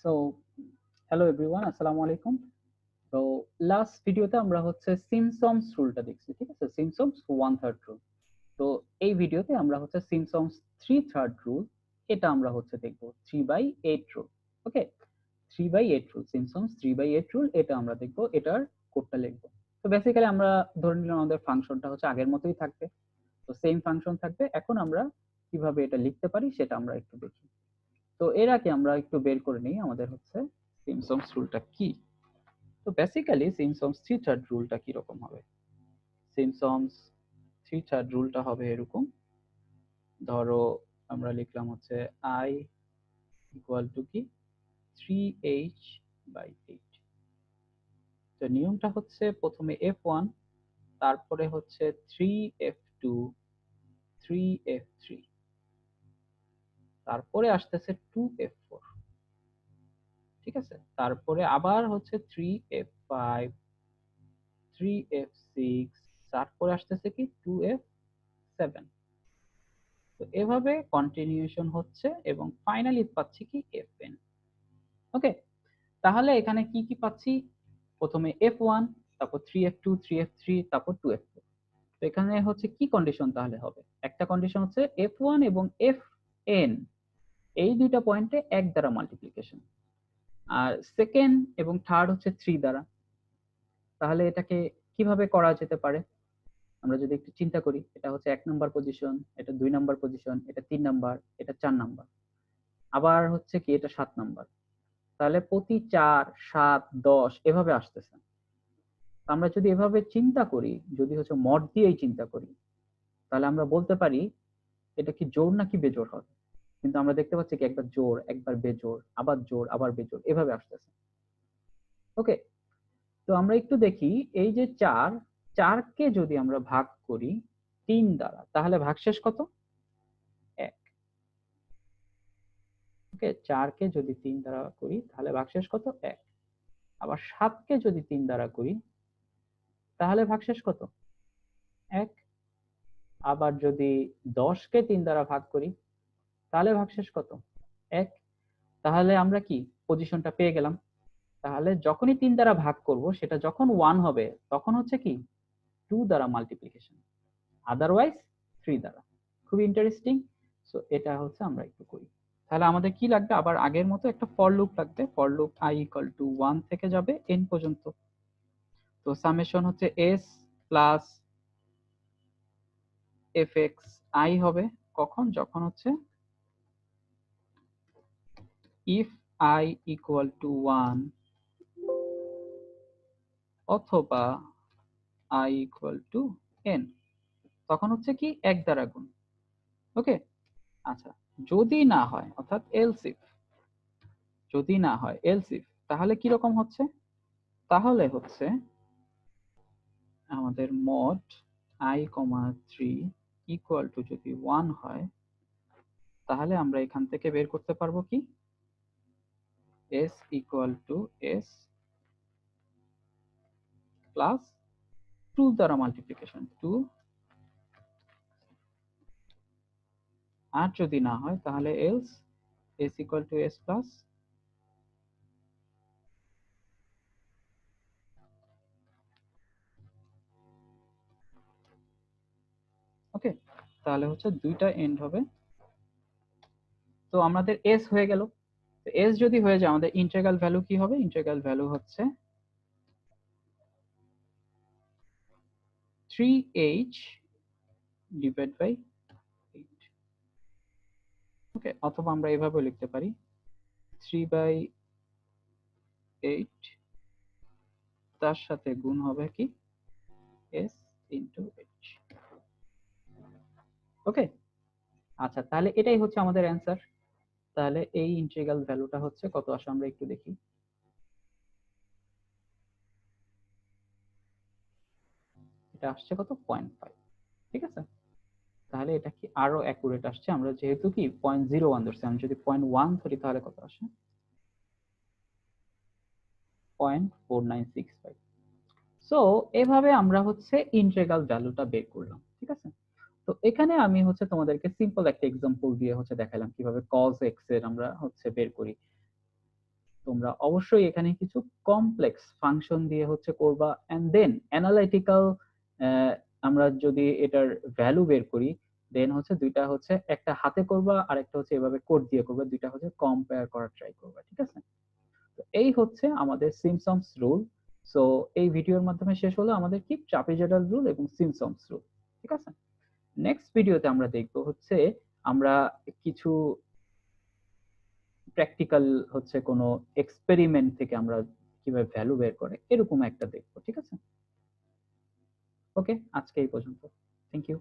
So hello everyone, আসসালামু আলাইকুম। তো লাস্ট ভিডিওতে আমরা হচ্ছে সিমসনস রুলটা দেখছি, ঠিক আছে? Simpson's 1/3 rule. তো এই ভিডিওতে আমরা হচ্ছে সিমসনস 3/3 রুল, এটা আমরা হচ্ছে দেখব 3/8 রুল। ওকে, 3/8 রুল, সিমসনস 3/8 রুল, এটা আমরা দেখব, এটার কোডটা লিখব। তো বেসিক্যালি আমরা ধরে নিলাম আমাদের ফাংশনটা হচ্ছে আগের মতোই থাকবে, তো সেম ফাংশন থাকবে। এখন আমরা কিভাবে এটা লিখতে পারি সেটা আমরা একটু দেখি। তো এর আগে আমরা একটু বের করে নিই আমাদের হচ্ছে সিমসনস রুলটা কি। তো বেসিক্যালি সিমসনস 3/3 রুলটা কি রকম হবে? সিমসনস 3/3 রুলটা হবে এরকম। ধরো আমরা লিখলাম হচ্ছে i ইকুয়াল টু কি 3h/8। তো নিয়মটা হচ্ছে প্রথমে f1, তারপরে হচ্ছে 3f2, 3f3, তারপরে আসতেছে 2f4, ঠিক আছে? তারপরে আবার হচ্ছে 3f5, 3f6, তারপরে আসতেছে কি 2f7। তো এভাবে কন্টিনিউশন হচ্ছে এবং ফাইনালি পাচ্ছি কি fn। ওকে, তাহলে এখানে কি কি পাচ্ছি? প্রথমে f1, তারপর 3f2, 3f3, তারপর 2f4। তো এখানে হচ্ছে কি কন্ডিশন তাহলে হবে? একটা কন্ডিশন হচ্ছে f1 এবং fn এই দুইটা পয়েন্টে 1 দ্বারা মাল্টিপ্লিকেশন, আর সেকেন্ড এবং থার্ড হচ্ছে 3 দ্বারা। তাহলে এটাকে কিভাবে করা যেতে পারে? আমরা যদি একটু চিন্তা করি, এটা হচ্ছে 1 নাম্বার পজিশন, এটা 2 নাম্বার পজিশন, এটা 3 নাম্বার, এটা 4 নাম্বার, আবার হচ্ছে কি এটা 7 নাম্বার। তাহলে প্রতি 4, 7, 10 এভাবে আসতেছে। আমরা যদি এভাবে চিন্তা করি, যদি হচ্ছে মড দিয়েই চিন্তা করি, তাহলে আমরা বলতে পারি এটা কি জোড় নাকি বেজোড় হবে। কিন্তু আমরা দেখতে পাচ্ছি কি একবার জোড়, একবার বেজোড়, আবার জোড়, আবার বেজোড়, এভাবে আসতেছে। ওকে, তো আমরা একটু দেখি, এই যে 4, 4কে যদি আমরা ভাগ করি 3 দ্বারা, তাহলে ভাগশেষ কত? 1। ওকে, 4কে যদি 3 দ্বারা করি তাহলে ভাগশেষ কত? 1। আবার 7কে যদি 3 দ্বারা করি তাহলে ভাগশেষ কত? 1। আবার যদি 10কে 3 দ্বারা ভাগ করি তাহলে ভাগশেষ কত? 1। তাহলে আমরা কি পজিশনটা পেয়ে গেলাম। তাহলে যখনই 3 দ্বারা ভাগ করব, সেটা যখন 1 হবে তখন হচ্ছে কি 2 দ্বারা মাল্টিপ্লিকেশন, আদারওয়াইজ 3 দ্বারা। খুবই ইন্টারেস্টিং। সো এটা হচ্ছে আমরা একটু করি। তাহলে আমাদের কি লাগবে? আবার আগের মতো একটা ফর লুপ লাগবে। For loop i equal to 1 থেকে যাবে n পর্যন্ত। তো সামেশন হচ্ছে s প্লাস fxi হবে কখন? যখন হচ্ছে if I equal to 1 অথবা I equal to n, তখন হচ্ছে কি 1 দ্বারা গুণ। ওকে, আচ্ছা, যদি না হয় অর্থাৎ এলস ইফ, যদি না হয় এলস ইফ, তাহলে কি রকম হচ্ছে? তাহলে হচ্ছে আমাদের মড i, 3 ইকুয়াল টু যদি 1 হয়, তাহলে আমরা এখান থেকে বের করতে পারবো কি s equal to s plus 2 দ্বারা মাল্টিপ্লিকেশন 2, আর যদি না হয় তাহলে else s equal to s plus. Okay, তাহলে হচ্ছে দুইটা এন্ড হবে। তো আমাদের s হয়ে গেল। তো s যদি হয়ে যায় আমাদের ইন্টিগ্রাল ভ্যালু কি হবে? ইন্টিগ্রাল ভ্যালু হচ্ছে 3h ডিভাইড বাই 8। ওকে, অথবা আমরা এভাবে লিখতে পারি 3/8 তার সাথে গুণ হবে কি s ইনটু h। ওকে, আচ্ছা, তাহলে এটাই হচ্ছে আমাদের অ্যান্সার। তাহলে এই ইন্টিগ্রাল ভ্যালুটা হচ্ছে কত আসে আমরা একটু দেখি। এটা আসছে কত? 0.5। ঠিক আছে, তাহলে এটা কি আরো অ্যাকুরেট আসছে। আমরা যেহেতু কি 0.01 ধরছি, আমি যদি 0.1 ধরি তাহলে কত আসে? 0.4965। সো এভাবে আমরা হচ্ছে ইন্টিগ্রাল ভ্যালুটা বের করলাম। ঠিক আছে, তো এখানে আমি হচ্ছে তোমাদেরকে সিম্পল একটা এক্সাম্পল দিয়ে হচ্ছে দেখালাম কিভাবে cos x এর আমরা হচ্ছে বের করি। তোমরা অবশ্যই এখানে কিছু কমপ্লেক্স ফাংশন দিয়ে হচ্ছে করবা, এন্ড দেন অ্যানালিটিক্যাল আমরা যদি এটার ভ্যালু বের করি, দেন হচ্ছে দুইটা হচ্ছে একটা হাতে করবা আর একটা হচ্ছে এভাবে কোড দিয়ে করবা, দুইটা হচ্ছে কম্পেয়ার করার ট্রাই করবা, ঠিক আছে? তো এই হচ্ছে আমাদের সিম্পসনস রুল। সো এই ভিডিওর মাধ্যমে শেষ হলো আমাদের কি ট্রাপিজয়েডাল রুল এবং সিম্পসনস রুল, ঠিক আছে? নেক্সট ভিডিওতে আমরা দেখব হচ্ছে আমরা কিছু প্র্যাকটিক্যাল হচ্ছে কোনো এক্সপেরিমেন্ট থেকে আমরা কিভাবে ভ্যালু বের করে এরকম একটা দেখবো, ঠিক আছে? ওকে, আজকে এই পর্যন্ত। Thank you.